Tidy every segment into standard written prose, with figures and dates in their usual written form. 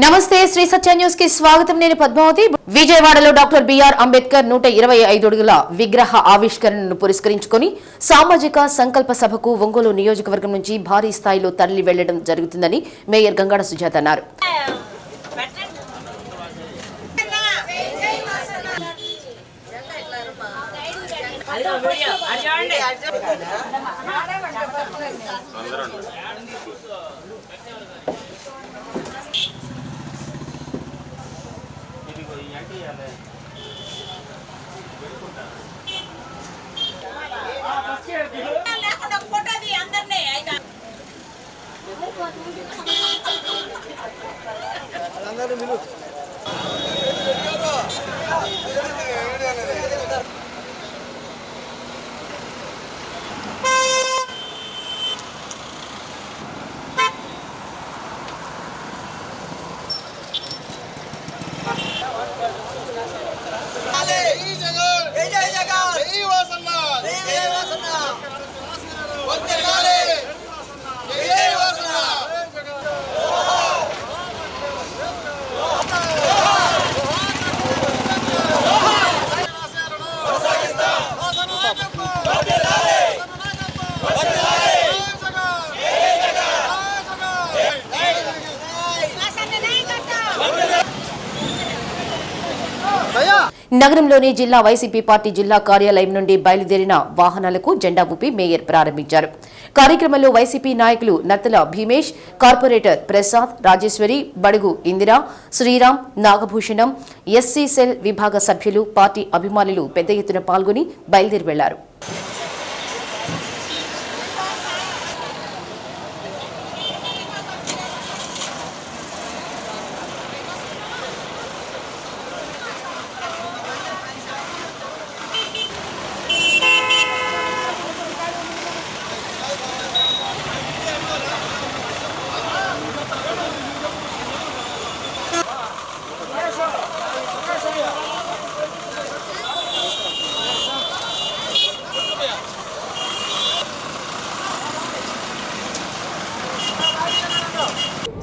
నమస్తే శ్రీ సత్య న్యూస్ కి స్వాగతం. నేను పద్మావతి. విజయవాడలో డాక్టర్ బిఆర్ అంబేద్కర్ 125 అడుగుల విగ్రహ ఆవిష్కరణను పురస్కరించుకొని సామాజిక సంకల్ప సభకు ఒంగోలు నియోజకవర్గం నుంచి భారీ స్థాయిలో తరలి వెళ్లడం జరుగుతుందని మేయర్ గంగాడ సుజాత అన్నారు. నగరంలోని జిల్లా వైసీపీ పార్టీ జిల్లా కార్యాలయం నుండి బయలుదేరిన వాహనాలకు జెండా ఊపి మేయర్ ప్రారంభించారు. కార్యక్రమంలో వైసీపీ నాయకులు నత్తల భీమేష్, కార్పొరేటర్ ప్రసాద్, రాజేశ్వరి, బడుగు ఇందిరా, శ్రీరామ్, నాగభూషణం, ఎస్సీ సెల్ విభాగ సభ్యులు, పార్టీ అభిమానులు పెద్ద ఎత్తున పాల్గొని బయలుదేరి వెళ్లారు.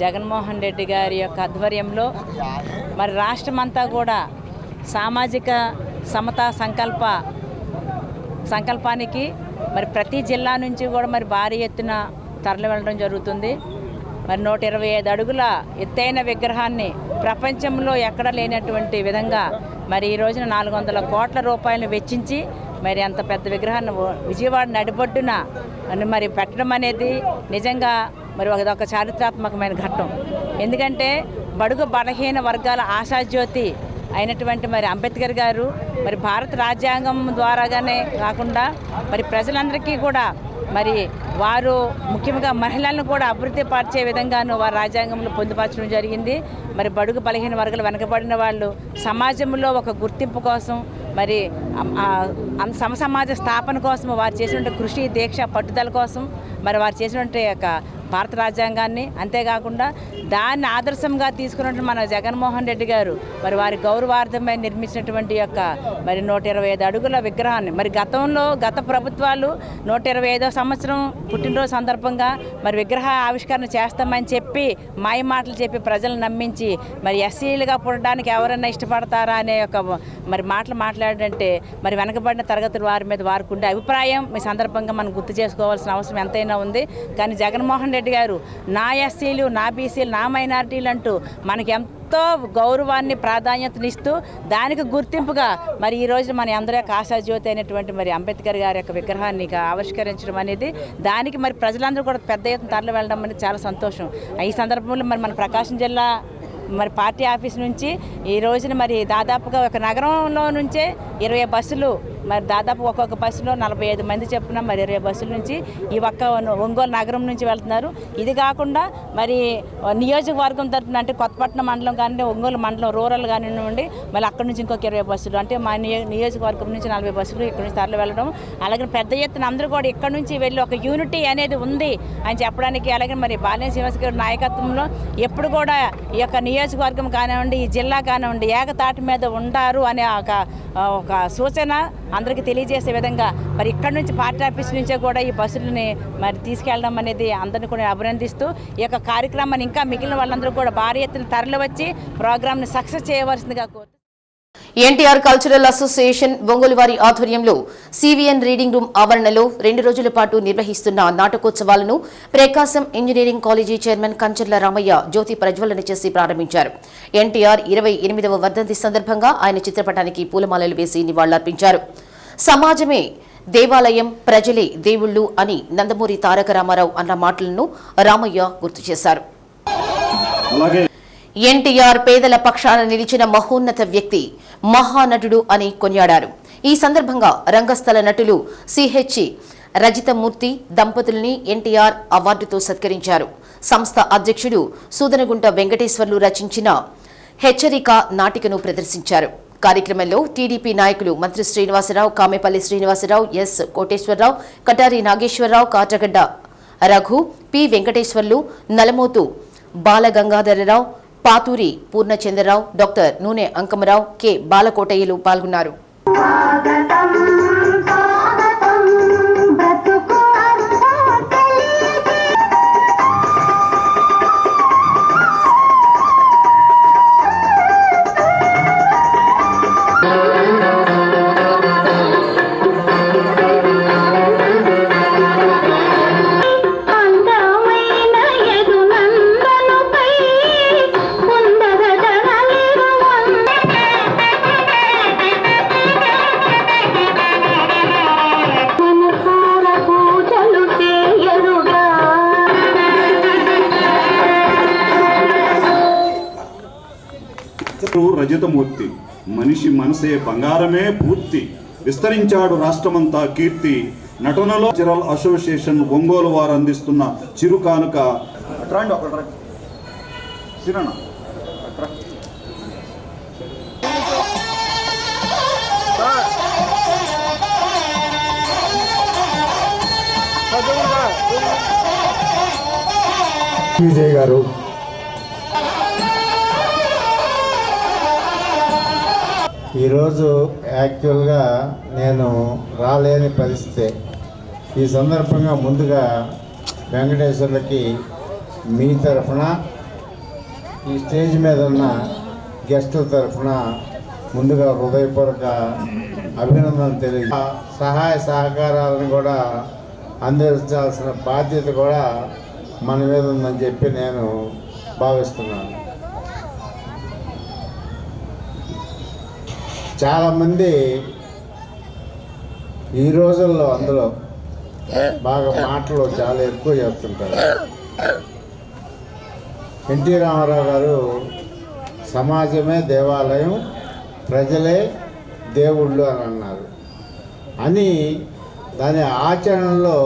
జగన్మోహన్ రెడ్డి గారి యొక్క ఆధ్వర్యంలో మరి రాష్ట్రమంతా కూడా సామాజిక సమతా సంకల్పానికి మరి ప్రతి జిల్లా నుంచి కూడా మరి భారీ ఎత్తున తరలి వెళ్ళడం జరుగుతుంది. మరి 125 అడుగుల ఎత్తైన విగ్రహాన్ని ప్రపంచంలో ఎక్కడ లేనటువంటి విధంగా మరి ఈ రోజున 400 కోట్ల రూపాయలను వెచ్చించి మరి అంత పెద్ద విగ్రహాన్ని విజయవాడ నడిబొడ్డున మరి పెట్టడం అనేది నిజంగా మరి అదొక చారిత్రాత్మకమైన ఘట్టం. ఎందుకంటే బడుగు బలహీన వర్గాల ఆశాజ్యోతి అయినటువంటి మరి అంబేద్కర్ గారు మరి భారత రాజ్యాంగం ద్వారాగానే కాకుండా మరి ప్రజలందరికీ కూడా మరి వారు ముఖ్యంగా మహిళలను కూడా అభివృద్ధి పరిచే విధంగాను వారు రాజ్యాంగంలో పొందుపరచడం జరిగింది. మరి బడుగు బలహీన వర్గాలు వెనకబడిన వాళ్ళు సమాజంలో ఒక గుర్తింపు కోసం మరి సమసమాజ స్థాపన కోసం వారు చేసినటువంటి కృషి, దీక్ష, పట్టుదల కోసం మరి వారు చేసినటువంటి యొక్క భారత రాజ్యాంగాన్ని, అంతేకాకుండా దాన్ని ఆదర్శంగా తీసుకున్నట్టు మన జగన్మోహన్ రెడ్డి గారు మరి వారి గౌరవార్థమై నిర్మించినటువంటి యొక్క మరి 125 అడుగుల విగ్రహాన్ని మరి గత ప్రభుత్వాలు 125వ సంవత్సరం పుట్టినరోజు సందర్భంగా మరి విగ్రహ ఆవిష్కరణ చేస్తామని చెప్పి మాయ మాటలు చెప్పి ప్రజలను నమ్మించి మరి ఎస్సీలుగా పుట్టడానికి ఎవరైనా ఇష్టపడతారా అనే ఒక మరి మాట్లాడంటే మరి వెనకబడిన తరగతుల వారి మీద వారికి ఉండే అభిప్రాయం మీ సందర్భంగా మనం గుర్తు చేసుకోవాల్సిన అవసరం ఎంతైనా ఉంది. కానీ జగన్మోహన్ రెడ్డి గారు నా ఎస్సీలు, నా బీసీలు, నా మైనారిటీలు అంటూ మనకి ఎంతో గౌరవాన్ని, ప్రాధాన్యతనిస్తూ దానికి గుర్తింపుగా మరి ఈరోజు మన అందరి యొక్క ఆశాజ్యోతి అయినటువంటి మరి అంబేద్కర్ గారి యొక్క విగ్రహాన్ని ఆవిష్కరించడం అనేది దానికి మరి ప్రజలందరూ కూడా పెద్ద ఎత్తున తరలి వెళ్ళడం అనేది చాలా సంతోషం. ఈ సందర్భంలో మరి మన ప్రకాశం జిల్లా మరి పార్టీ ఆఫీస్ నుంచి ఈ రోజున మరి దాదాపుగా ఒక నగరంలో నుంచే 20 బస్సులు మరి దాదాపు ఒక్కొక్క బస్సులో 45 మంది చెప్పున మరి 20 బస్సుల నుంచి ఈ ఒక్క ఒంగోలు నగరం నుంచి వెళ్తున్నారు. ఇది కాకుండా మరి నియోజకవర్గం తరఫున అంటే కొత్తపట్నం మండలం కానీ ఒంగోలు మండలం రూరల్ కానివ్వండి మళ్ళీ అక్కడి నుంచి ఇంకొక 20 బస్సులు అంటే మా నియోజకవర్గం నుంచి 40 బస్సులు ఇక్కడ నుంచి తరలి వెళ్ళడం. అలాగే పెద్ద ఎత్తున అందరూ కూడా ఇక్కడ నుంచి వెళ్ళి ఒక యూనిటీ అనేది ఉంది అని చెప్పడానికి, అలాగే మరి బాలినేని శ్రీనివాస్ గారి నాయకత్వంలో ఎప్పుడు కూడా ఈ యొక్క నియోజకవర్గం కానివ్వండి, ఈ జిల్లా కానివ్వండి ఏకతాటి మీద ఉంటారు అనే ఒక ఒక సూచన అందరికీ తెలియజేసే విధంగా మరి ఇక్కడ నుంచి పార్టీ ఆఫీస్ నుంచే కూడా ఈ బస్సులని మరి తీసుకెళ్ళడం అనేది అందరిని కూడా అభినందిస్తూ ఈ యొక్క కార్యక్రమాన్ని ఇంకా మిగిలిన వాళ్ళందరూ కూడా భారీ ఎత్తున తరలి వచ్చి ప్రోగ్రామ్ని సక్సెస్ చేయవలసిందిగా కోరుతూ ఎన్టీఆర్ కల్చరల్ అసోసియేషన్ ఒంగోలు వారి ఆధ్వర్యంలో సివిఎన్ రీడింగ్ రూమ్ ఆవరణలో 2 రోజుల పాటు నిర్వహిస్తున్న నాటకోత్సవాలను Prakasam engineering college chairman Kancharla Ramaiah జ్యోతి ప్రజ్వలన చేసి ప్రారంభించారు. ఎన్టీఆర్ 28వ వర్ధంతి సందర్భంగా ఆయన చిత్రపటానికి పూలమాలలు వేసి నివాళులర్పించారు. సమాజమే దేవాలయం, ప్రజలే దేవుళ్ళు అని నందమూరి తారక రామారావు అన్న మాటలను రామయ్య గుర్తు చేశారు. ఎన్టీఆర్ పేదల పక్షాన నిలిచిన మహోన్నత వ్యక్తి, మహానటుడు అని కొనియాడారు. ఈ సందర్భంగా రంగస్థల నటులు సిహెచ్ రజితమూర్తి దంపతుల్ని ఎన్టీఆర్ అవార్డుతో సత్కరించారు. సంస్థ అధ్యక్షుడు సూదనగుంట వెంకటేశ్వర్లు రచించిన హెచ్చరిక నాటికను ప్రదర్శించారు. కార్యక్రమంలో టీడీపీ నాయకులు Manthri Srinivasarao, Kamepalli Srinivasarao, S Koteswararao, Katari Nageswararao, Katagadda Raghu, P Venkateswarlu, Nalamothu Balagangadhararao, Paturi Purnachandrarao, doctor Nune Ankamarao, K బాలకోటయ్యలు పాల్గొన్నారు. రజితమూర్తి మనిషి మనసే బంగారమే పూర్తి, విస్తరించాడు రాష్ట్రమంతా కీర్తి. నటనలో కల్చరల్ అసోసియేషన్ ఒంగోలు వారు అందిస్తున్న చిరుకానుక. విజయ్ గారు, ఈరోజు యాక్చువల్గా నేను రాలేని పరిస్థితి. ఈ సందర్భంగా ముందుగా వెంకటేశ్వర్లకి మీ తరఫున, ఈ స్టేజ్ మీద ఉన్న గెస్టుల తరఫున ముందుగా హృదయపూర్వక అభినందనలు తెలియ, సహాయ సహకారాలను కూడా అందించాల్సిన బాధ్యత కూడా మన మీద ఉందని చెప్పి నేను భావిస్తున్నాను. చాలామంది ఈ రోజుల్లో అందులో బాగా మాటలు చాలా ఎక్కువ చెప్తుంటారు. ఎన్టీ రామారావు గారు సమాజమే దేవాలయం, ప్రజలే దేవుళ్ళు అని అన్నారు. అని దాని ఆచరణలో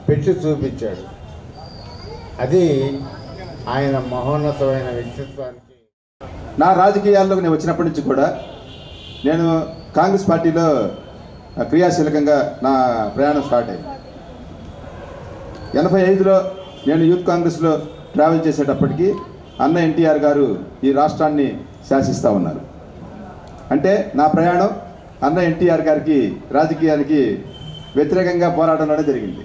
పెట్టి చూపించాడు. అది ఆయన మహోన్నతమైన వ్యక్తిత్వానికి. నా రాజకీయాల్లోకి నేను వచ్చినప్పటి నుంచి కూడా నేను కాంగ్రెస్ పార్టీలో క్రియాశీలకంగా నా ప్రయాణం స్టార్ట్ అయింది. 85లో నేను యూత్ కాంగ్రెస్లో ట్రావెల్ చేసేటప్పటికి అన్న ఎన్టీఆర్ గారు ఈ రాష్ట్రాన్ని శాసిస్తూ ఉన్నారు. అంటే నా ప్రయాణం అన్న ఎన్టీఆర్ గారికి రాజకీయానికి వ్యతిరేకంగా పోరాటంలోనే జరిగింది.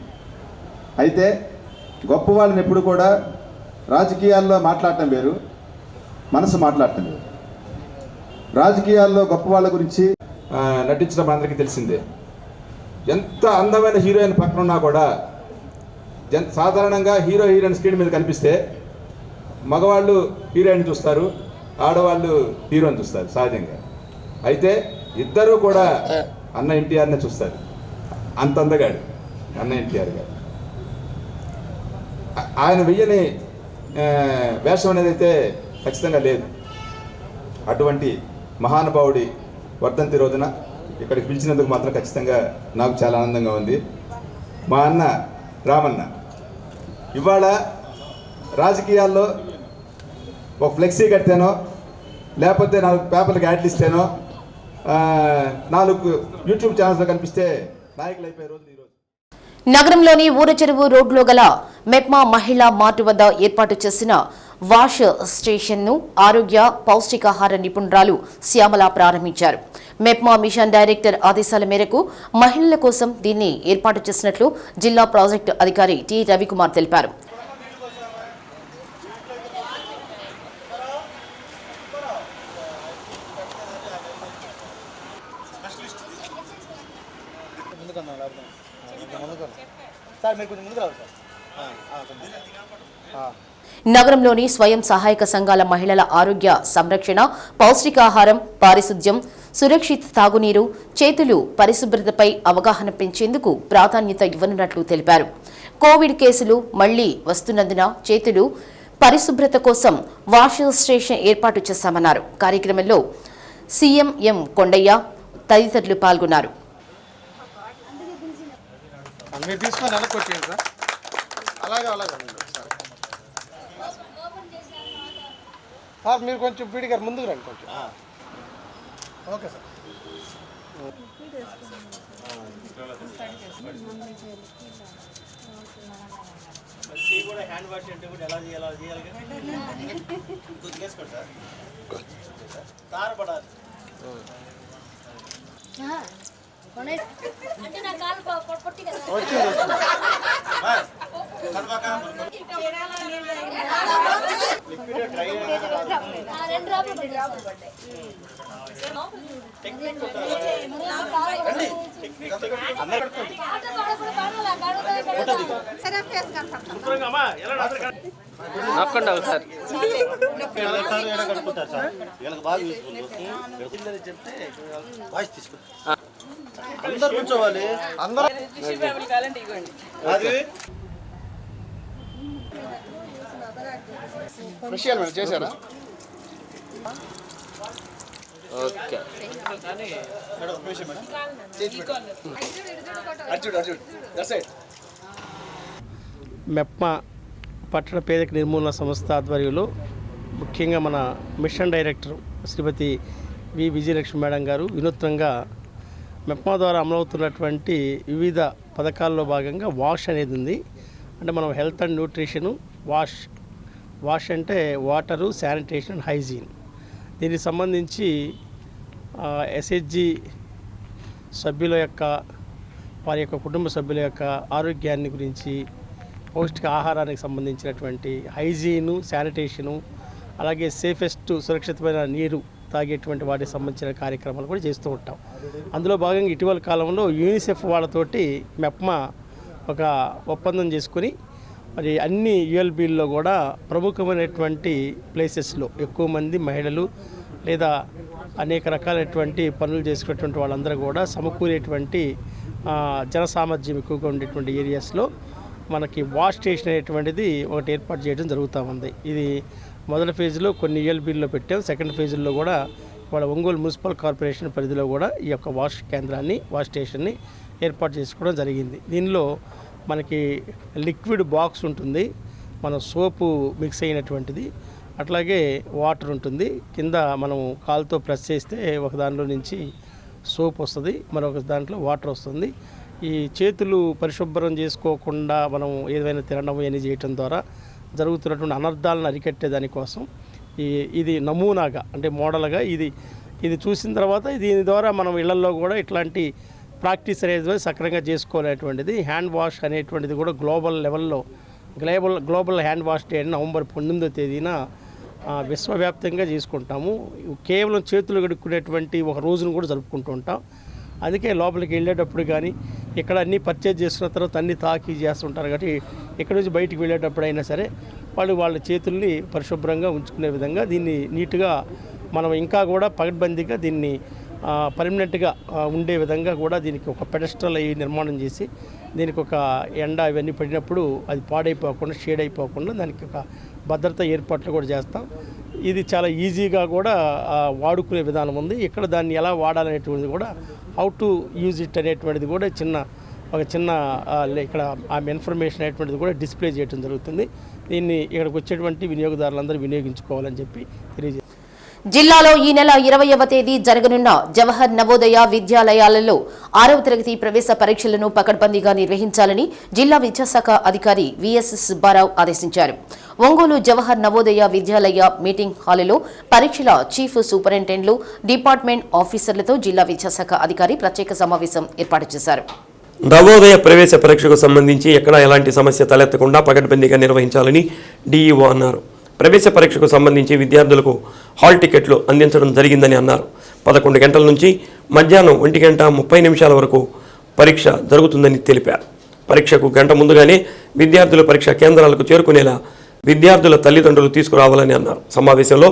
అయితే గొప్ప వాళ్ళని ఎప్పుడు కూడా రాజకీయాల్లో మాట్లాడటం వేరు, మనసు మాట్లాడటం వేరు. రాజకీయాల్లో గొప్ప వాళ్ళ గురించి నటించడం అందరికీ తెలిసిందే. ఎంత అందమైన హీరోయిన్ పక్కన ఉన్నా కూడా సాధారణంగా హీరో హీరోయిన్ స్క్రీన్ మీద కనిపిస్తే మగవాళ్ళు హీరోయిన్ చూస్తారు, ఆడవాళ్ళు హీరోని చూస్తారు సహజంగా. అయితే ఇద్దరూ కూడా అన్న ఎన్టీఆర్నే చూస్తారు. అంత అందగాడు అన్న ఎన్టీఆర్ గారు. ఆయన వెయ్యని వేషం అనేది అయితే ఖచ్చితంగా లేదు. అటువంటి మహానుభావుడి వర్ధంతి రోజున ఇక్కడికి పిలిచినందుకు మాత్రం ఖచ్చితంగా నాకు చాలా ఆనందంగా ఉంది. మా అన్న రామన్న ఇవాళ రాజకీయాల్లో ఒక ఫ్లెక్సీ కడితేనో, లేకపోతే 4 పేపర్లకు యాడ్లు ఇస్తేనో, 4 యూట్యూబ్ ఛానల్స్లో కనిపిస్తే నాయకులు అయిపోయే రోజులు ఈరోజు. నగరంలోని ఊరచెరువు రోడ్లో గల మెప్మా మహిళా మార్టు వద్ద ఏర్పాటు చేసిన వాష్ స్టేషన్ను ఆరోగ్య పౌష్టికాహార నిపుణురాలు శ్యామల ప్రారంభించారు. మెప్మా మిషన్ డైరెక్టర్ ఆదేశాల మేరకు మహిళల కోసం దీన్ని ఏర్పాటు చేసినట్లు జిల్లా ప్రాజెక్టు అధికారి టి రవికుమార్ తెలిపారు. నగరంలోని స్వయం సహాయక సంఘాల మహిళల ఆరోగ్య సంరక్షణ, పౌష్టికాహారం, పారిశుద్ధ్యం, సురక్షిత తాగునీరు, చేతులు పరిశుభ్రతపై అవగాహన పెంచేందుకు ప్రాధాన్యత ఇవ్వనున్నట్లు తెలిపారు. కోవిడ్ కేసులు మళ్లీ వస్తున్నందున చేతులు పరిశుభ్రత కోసం వాష్ స్టేషన్ ఏర్పాటు చేశామన్నారు. కార్యక్రమంలో సీఎం ఎం కొండయ్య తదితరులు పాల్గొన్నారు. మీరు తీసుకొని వెనక్కి వచ్చేయండి సార్. అలాగే సార్ మీరు కొంచెం పీడి గారు ముందుకు రండి కొంచెం. Okay sir. హ్యాండ్ వాష్ అంటే కూడా ఎలా చేయాలి చేసుకోండి సార్. తారపడాలి. నక్కండి ఒకసారి చెప్తే అందరు కూర్చోవాలి. అందరూ స్పెషల్ మేడం చేశారా? ఓకే మెప్మా పట్టణ పేదరిక నిర్మూలన సంస్థ ఆధ్వర్యంలో ముఖ్యంగా మన మిషన్ డైరెక్టర్ శ్రీమతి వి విజయలక్ష్మి మేడం గారు వినూత్నంగా మెప్మా ద్వారా అమలవుతున్నటువంటి వివిధ పథకాల్లో భాగంగా వాష్ అనేది ఉంది. అంటే మనం హెల్త్ అండ్ న్యూట్రిషను, వాష్ అంటే వాటరు, శానిటేషన్, హైజీన్. దీనికి సంబంధించి ఎస్హెచ్జి సభ్యుల యొక్క వారి యొక్క కుటుంబ సభ్యుల యొక్క ఆరోగ్యాన్ని గురించి, పౌష్టిక ఆహారానికి సంబంధించినటువంటి హైజీను, శానిటేషను, అలాగే సేఫెస్ట్ సురక్షితమైన నీరు తాగేటువంటి వాటికి సంబంధించిన కార్యక్రమాలు కూడా చేస్తూ ఉంటాం. అందులో భాగంగా ఇటీవల కాలంలో యూనిసెఫ్ వాళ్ళతోటి మెప్మా ఒక ఒప్పందం చేసుకుని మరి అన్ని యుఎల్బీల్లో కూడా ప్రముఖమైనటువంటి ప్లేసెస్లో ఎక్కువ మంది మహిళలు లేదా అనేక రకాలైనటువంటి పనులు చేసుకునేటువంటి వాళ్ళందరూ కూడా సమకూరేటువంటి జనసామర్థ్యం ఎక్కువగా ఉండేటువంటి ఏరియాస్లో మనకి వాష్ స్టేషన్ అనేటువంటిది ఒకటి ఏర్పాటు చేయడం జరుగుతూ ఉంది. ఇది మొదటి ఫేజ్లో కొన్ని యుఎల్బీల్లో పెట్టాం. సెకండ్ ఫేజ్లో కూడా వాళ్ళ ఒంగోలు మున్సిపల్ కార్పొరేషన్ పరిధిలో కూడా ఈ యొక్క వాష్ స్టేషన్ని ఏర్పాటు చేసుకోవడం జరిగింది. దీనిలో మనకి లిక్విడ్ బాక్స్ ఉంటుంది, మన సోపు మిక్స్ అయినటువంటిది, అట్లాగే వాటర్ ఉంటుంది. కింద మనం కాలుతో ప్రెస్ చేస్తే ఒక దానిలో నుంచి సోప్ వస్తుంది, మరొక దాంట్లో వాటర్ వస్తుంది. ఈ చేతులు పరిశుభ్రం చేసుకోకుండా మనం ఏదైనా తినడం అని చేయటం ద్వారా జరుగుతున్నటువంటి అనర్థాలను అరికట్టే దానికోసం ఇది నమూనాగా అంటే మోడల్గా ఇది చూసిన తర్వాత దీని ద్వారా మనం ఇళ్లల్లో కూడా ఇట్లాంటి ప్రాక్టీస్ అనేది సక్రమంగా చేసుకోవాలనేటువంటిది. హ్యాండ్ వాష్ అనేటువంటిది కూడా గ్లోబల్ లెవెల్లో global hand wash day November 19వ తేదీన విశ్వవ్యాప్తంగా చేసుకుంటాము. కేవలం చేతులు కడుక్కునేటువంటి ఒక రోజును కూడా జరుపుకుంటూ ఉంటాం. అందుకే లోపలికి వెళ్ళేటప్పుడు కానీ ఇక్కడ అన్నీ పర్చేజ్ చేసుకున్న తర్వాత అన్నీ తాకి చేస్తుంటారు కాబట్టి ఇక్కడ నుంచి బయటికి వెళ్ళేటప్పుడు అయినా సరే వాళ్ళ చేతుల్ని పరిశుభ్రంగా ఉంచుకునే విధంగా దీన్ని నీట్గా మనం ఇంకా కూడా పగడ్బందీగా దీన్ని పర్మనెంట్గా ఉండే విధంగా కూడా దీనికి ఒక పెడస్ట్రల్ అయ్యి నిర్మాణం చేసి దీనికి ఒక ఎండ ఇవన్నీ పడినప్పుడు అది పాడైపోకుండా షేడ్ అయిపోకుండా దానికి ఒక భద్రత ఏర్పాట్లు కూడా చేస్తాం. ఇది చాలా ఈజీగా కూడా వాడుకునే విధానం ఉంది. ఇక్కడ దాన్ని ఎలా వాడాలనేటువంటిది కూడా హౌ టు యూజ్ ఇట్ అనేటువంటిది కూడా ఒక చిన్న ఇక్కడ ఆమె ఇన్ఫర్మేషన్ అనేటువంటిది కూడా డిస్ప్లే చేయడం జరుగుతుంది. దీన్ని ఇక్కడికి వచ్చేటువంటి వినియోగదారులందరూ వినియోగించుకోవాలని చెప్పి తెలియజేస్తారు. జిల్లాలో ఈ నెల 20వ తేదీ జరగనున్న జవహర్ నవోదయ విద్యాలయాలలో 6వ తరగతి ప్రవేశ పరీక్షలను పకడ్బందీగా నిర్వహించాలని జిల్లా విద్యాశాఖ అధికారి విఎస్ సుబ్బారావు ఆదేశించారు. ఒంగోలు జవహర్ నవోదయ విద్యాలయ మీటింగ్ హాలులో పరీక్షల చీఫ్ సూపరింటెండెంట్లు, డిపార్ట్మెంట్ ఆఫీసర్లతో జిల్లా విద్యాశాఖ అధికారి ప్రత్యేక సమావేశం ఏర్పాటు చేశారు. నవోదయ ప్రవేశ పరీక్షకు సంబంధించి ఎక్కడా ఎలాంటి సమస్య తలెత్తకుండా పకడ్బందీగా నిర్వహించాలని డీఈఓ అన్నారు. ప్రవేశ పరీక్షకు సంబంధించి విద్యార్థులకు హాల్ టికెట్లు అందించడం జరిగిందని అన్నారు. 11 గంటల నుంచి మధ్యాహ్నం 1:30 వరకు పరీక్ష జరుగుతుందని తెలిపారు. పరీక్షకు గంట ముందుగానే విద్యార్థులు పరీక్షా కేంద్రాలకు చేరుకునేలా విద్యార్థుల తల్లిదండ్రులు తీసుకురావాలని అన్నారు. సమావేశంలో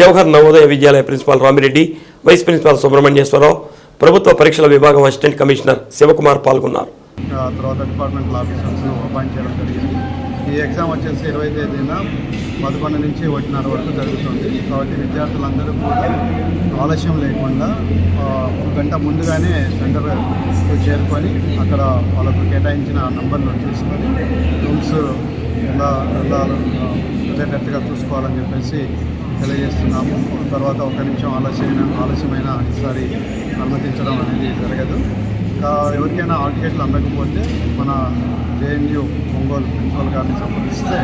Jawahar Navodaya Vidyalaya principal Ramireddy, vice principal Subrahmanyeswararao, ప్రభుత్వ పరీక్షల విభాగం అసిస్టెంట్ కమిషనర్ శివకుమార్ పాల్గొన్నారు. తర్వాత డిపార్ట్మెంటల్ ఆఫీసర్స్ను అపాయింట్ చేయడం జరిగింది. ఈ ఎగ్జామ్ వచ్చేసి 20వ తేదీన 11 నుంచి 1:30 వరకు జరుగుతుంది. కాబట్టి విద్యార్థులందరూ కూడా ఆలస్యం లేకుండా గంట ముందుగానే సెంటర్కు చేరుకొని అక్కడ వాళ్ళకు కేటాయించిన నంబర్ను చూసుకొని రూమ్స్ ఎలా వెళ్ళేటట్టుగా చూసుకోవాలని చెప్పేసి తెలియజేస్తున్నాము. తర్వాత 1 నిమిషం ఆలస్యమైన ఈసారి అనుమతించడం అనేది జరగదు. ఎవరికైనా హాల్ టికెట్లు అందకపోతే మన జేఎన్యూ ఒంగోలు ప్రిన్సిపల్ గారిని సంప్రదిస్తే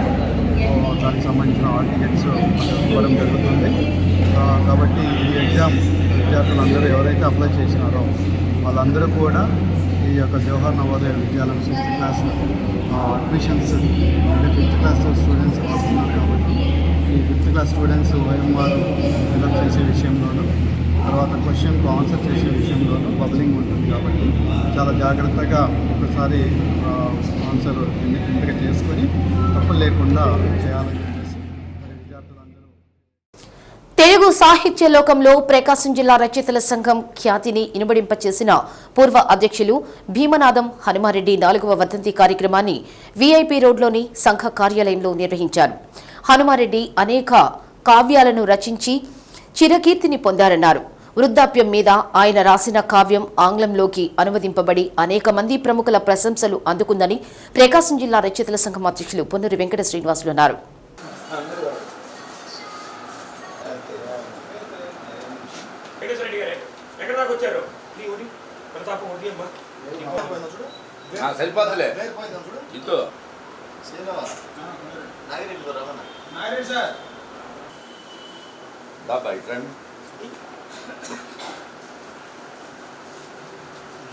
దానికి సంబంధించిన హాల్ టికెట్స్ ఇవ్వడం జరుగుతుంది. కాబట్టి ఈ ఎగ్జామ్ విద్యార్థులందరూ ఎవరైతే అప్లై చేసినారో వాళ్ళందరూ కూడా ఈ యొక్క జవహర్ నవోదయ విద్యాలయం 6th క్లాస్ అడ్మిషన్స్ అంటే 5th క్లాస్ స్టూడెంట్స్ వస్తున్నారు. కాబట్టి ఈ 5th class students OMR fill up చేసే విషయంలోనూ తర్వాత క్వశ్చన్కు ఆన్సర్ చేసే విషయంలోనూ బబ్లింగ్ ఉంటుంది. కాబట్టి చాలా జాగ్రత్తగా ఒకసారి ఆన్సర్ ఎంపిక చేసుకొని తప్పులు లేకుండా చేయాలని చెప్పేసి విద్యార్థులందరూ. తెలుగు సాహిత్య లోకంలో ప్రకాశం జిల్లా రచయితల సంఘం ఖ్యాతిని ఇనుమడింపచేసిన పూర్వ అధ్యక్షులు భీమనాథం హనుమారెడ్డి 4వ వర్ధంతి కార్యక్రమాన్ని వీఐపీ రోడ్లోని సంఘ కార్యాలయంలో నిర్వహించారు. హనుమారెడ్డి అనేక కావ్యాలను రచించి చిరకీర్తిని పొందారన్నారు. వృద్ధాప్యం మీద ఆయన రాసిన కావ్యం ఆంగ్లంలోకి అనువదింపబడి అనేక మంది ప్రముఖుల ప్రశంసలు అందుకుందని ప్రకాశం జిల్లా రచయితల సంఘం అధ్యక్షులు పొన్నూరి వెంకట శ్రీనివాసులు అన్నారు.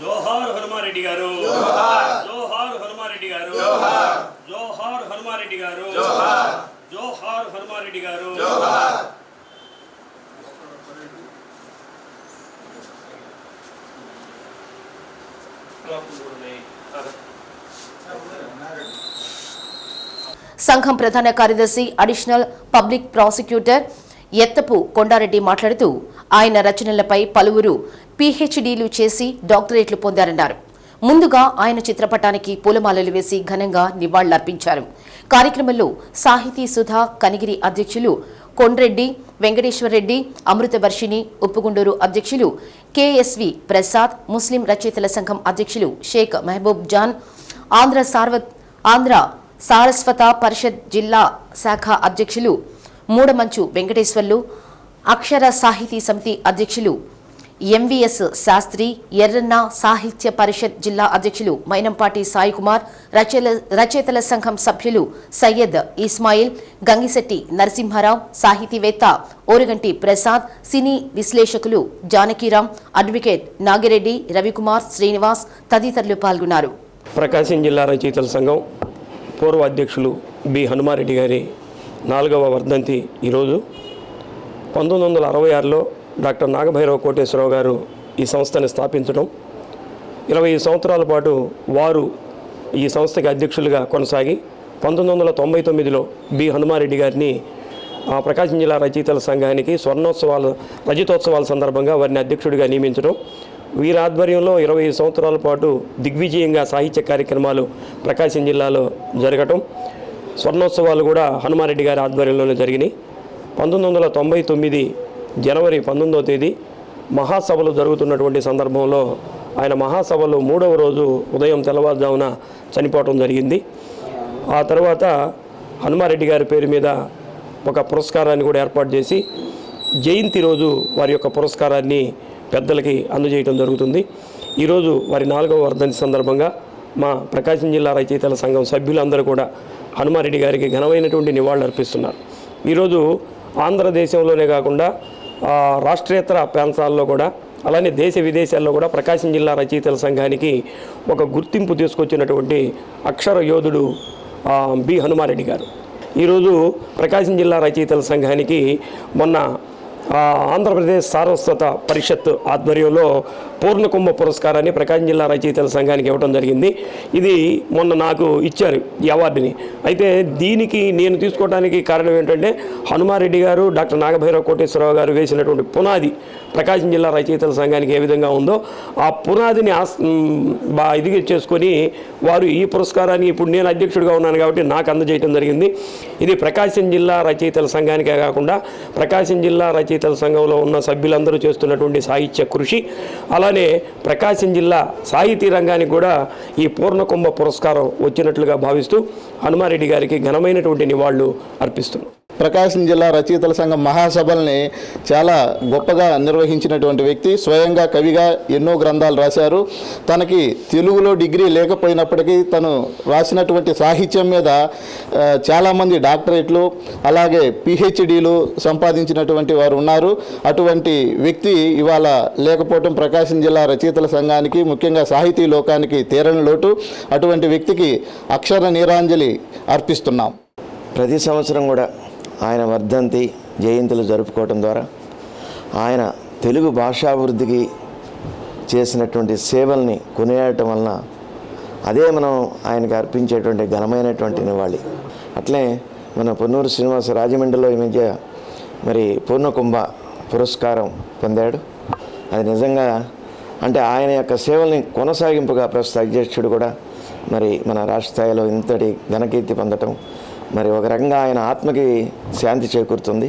జోహార్ హనుమారెడ్డి గారు, జోహార్ హనుమారెడ్డి గారు, జోహార్ హనుమారెడ్డి గారు, జోహార్ హనుమారెడ్డి గారు. సంఘం ప్రధాన కార్యదర్శి అడిషనల్ పబ్లిక్ ప్రాసిక్యూటర్ ఎత్తపు కొండారెడ్డి మాట్లాడుతూ ఆయన రచనలపై పలువురు పీహెచ్డీలు చేసి డాక్టరేట్లు పొందారన్నారు. ముందుగా ఆయన చిత్రపటానికి పూలమాలలు వేసి ఘనంగా నివాళులర్పించారు. కార్యక్రమంలో సాహితీ సుధా కనిగిరి అధ్యక్షులు కొండ్రెడ్డి వెంకటేశ్వరరెడ్డి, అమృతవర్షిణి ఉప్పుగుండూరు అధ్యక్షులు కేఎస్వి ప్రసాద్, ముస్లిం రచయితల సంఘం అధ్యక్షులు షేక్ మహబూబ్ జాన్, ఆంధ్ర సారస్వత పరిషత్ జిల్లా శాఖ అధ్యక్షులు మూడమంచు వెంకటేశ్వర్లు, అక్షర సాహితీ సమితి అధ్యక్షులు ఎంవిఎస్ శాస్త్రి, ఎర్రన్న సాహిత్య పరిషత్ జిల్లా అధ్యక్షులు మైనంపాటి సాయికుమార్, రచయితల సంఘం సభ్యులు సయ్యద్ ఇస్మాయిల్, గంగిశెట్టి నరసింహారావు, సాహితీవేత్త ఓరుగంటి ప్రసాద్, సినీ విశ్లేషకులు జానకీరాం, అడ్వకేట్ నాగిరెడ్డి, రవికుమార్, శ్రీనివాస్ తదితరులు పాల్గొన్నారు. ప్రకాశం జిల్లా రచయితల సంఘం పూర్వ అధ్యక్షులు బి హనుమారెడ్డి గారి 4వ వర్ధంతి ఈరోజు. 1966లో డాక్టర్ నాగభైరవ కోటేశ్వరరావు గారు ఈ సంస్థని స్థాపించడం, 20 సంవత్సరాల పాటు వారు ఈ సంస్థకి అధ్యక్షులుగా కొనసాగి 1999లో బి హనుమారెడ్డి గారిని ప్రకాశం జిల్లా రచయితల సంఘానికి రజతోత్సవాల సందర్భంగా వారిని అధ్యక్షుడిగా నియమించడం, వీరి ఆధ్వర్యంలో 20 సంవత్సరాల పాటు దిగ్విజయంగా సాహిత్య కార్యక్రమాలు ప్రకాశం జిల్లాలో జరగటం, స్వర్ణోత్సవాలు కూడా హనుమారెడ్డి గారి ఆధ్వర్యంలోనే జరిగినాయి. 1999 జనవరి 19వ తేదీ మహాసభలు జరుగుతున్నటువంటి సందర్భంలో ఆయన మహాసభలో 3వ రోజు ఉదయం తెల్లవారుజామున చనిపోవడం జరిగింది. ఆ తర్వాత హనుమారెడ్డి గారి పేరు మీద ఒక పురస్కారాన్ని కూడా ఏర్పాటు చేసి జయంతి రోజు వారి యొక్క పురస్కారాన్ని పెద్దలకి అందజేయడం జరుగుతుంది. ఈరోజు వారి 4వ వర్ధంతి సందర్భంగా మా ప్రకాశం జిల్లా రచయితల సంఘం సభ్యులందరూ కూడా హనుమారెడ్డి గారికి ఘనమైనటువంటి నివాళులు అర్పిస్తున్నారు. ఈరోజు ఆంధ్రదేశంలోనే కాకుండా రాష్ట్రేతర ప్రాంతాల్లో కూడా అలానే దేశ విదేశాల్లో కూడా ప్రకాశం జిల్లా రచయితల సంఘానికి ఒక గుర్తింపు తీసుకొచ్చినటువంటి అక్షర యోధుడు బి హనుమారెడ్డి గారు. ఈరోజు ప్రకాశం జిల్లా రచయితల సంఘానికి మొన్న ఆంధ్రప్రదేశ్ సారస్వత పరిషత్ ఆధ్వర్యంలో పూర్ణకుంభ పురస్కారాన్ని ప్రకాశం జిల్లా రచయితల సంఘానికి ఇవ్వడం జరిగింది. ఇది మొన్న నాకు ఇచ్చారు ఈ అవార్డుని. అయితే దీనికి నేను తీసుకోవడానికి కారణం ఏంటంటే హనుమారెడ్డి గారు, డాక్టర్ నాగభైరవ కోటేశ్వరరావు గారు వేసినటువంటి పునాది ప్రకాశం జిల్లా రచయితల సంఘానికి ఏ విధంగా ఉందో ఆ పునాదిని ఇది చేసుకొని వారు ఈ పురస్కారాన్ని ఇప్పుడు నేను అధ్యక్షుడిగా ఉన్నాను కాబట్టి నాకు అందజేయడం జరిగింది. ఇది ప్రకాశం జిల్లా రచయితల సంఘానికే కాకుండా ప్రకాశం జిల్లా రచయితల సంఘంలో ఉన్న సభ్యులందరూ చేస్తున్నటువంటి సాహిత్య కృషి, అలానే ప్రకాశం జిల్లా సాహితీ రంగానికి కూడా ఈ పూర్ణకుంభ పురస్కారం వచ్చినట్లుగా భావిస్తూ హనుమారెడ్డి గారికి ఘనమైనటువంటి నివాళులు అర్పిస్తున్నాం. ప్రకాశం జిల్లా రచయితల సంఘం మహాసభల్ని చాలా గొప్పగా నిర్వహించినటువంటి వ్యక్తి. స్వయంగా కవిగా ఎన్నో గ్రంథాలు రాశారు. తనకి తెలుగులో డిగ్రీ లేకపోయినప్పటికీ తను రాసినటువంటి సాహిత్యం మీద చాలామంది డాక్టరేట్లు అలాగే పిహెచ్డీలు సంపాదించినటువంటి వారు ఉన్నారు. అటువంటి వ్యక్తి ఇవాళ లేకపోవటం ప్రకాశం జిల్లా రచయితల సంఘానికి, ముఖ్యంగా సాహితీ లోకానికి తీరని లోటు. అటువంటి వ్యక్తికి అక్షర నీరాంజలి అర్పిస్తున్నాం. ప్రతి సంవత్సరం కూడా ఆయన వర్ధంతి జయంతులు జరుపుకోవటం ద్వారా ఆయన తెలుగు భాషాభివృద్ధికి చేసినటువంటి సేవల్ని కొనియాడటం వలన అదే మనం ఆయనకు అర్పించేటువంటి ఘనమైనటువంటి నివాళి. అట్లే మన పొన్నూరు శ్రీనివాస రాజమండ్రిలో ఈ మధ్య మరి పూర్ణకుంభ పురస్కారం పొందాడు. అది నిజంగా అంటే ఆయన యొక్క సేవల్ని కొనసాగింపుగా ప్రస్తుత అధ్యక్షుడు కూడా మరి మన రాష్ట్ర స్థాయిలో ఇంతటి ఘనకీర్తి పొందటం మరి ఒక రకంగా ఆయన ఆత్మకి శాంతి చేకూరుతుంది.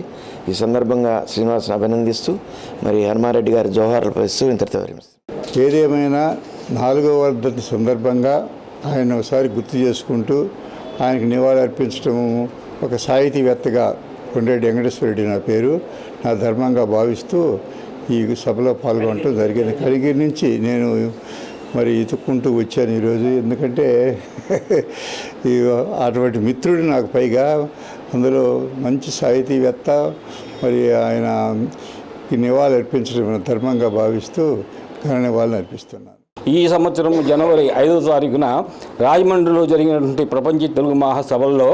ఈ సందర్భంగా శ్రీనివాస్ని అభినందిస్తూ మరి హనుమారెడ్డి గారి జోహార్లు పలుస్తూ ఇంతటితో విరమిస్తాం. ఏదేమైనా 4వ వర్ధంతి సందర్భంగా ఆయన ఒకసారి గుర్తు చేసుకుంటూ ఆయనకు నివాళి అర్పించడం ఒక సాహితీవేత్తగా కొండరెడ్డి వెంకటేశ్వరరెడ్డి నా పేరు, నా ధర్మంగా భావిస్తూ ఈ సభలో పాల్గొనడం జరిగింది. కలిగిరి నుంచి నేను మరి ఎత్తుక్కుంటూ వచ్చాను ఈరోజు. ఎందుకంటే అటువంటి మిత్రుడు నాకు, పైగా అందులో మంచి సాహితీవేత్త, మరి ఆయన నివాళులు అర్పించడం ధర్మంగా భావిస్తూ ఘన నివాళులు అర్పిస్తున్నాను. ఈ సంవత్సరం జనవరి 5వ తారీఖున రాజమండ్రిలో జరిగినటువంటి ప్రపంచ తెలుగు మహాసభల్లో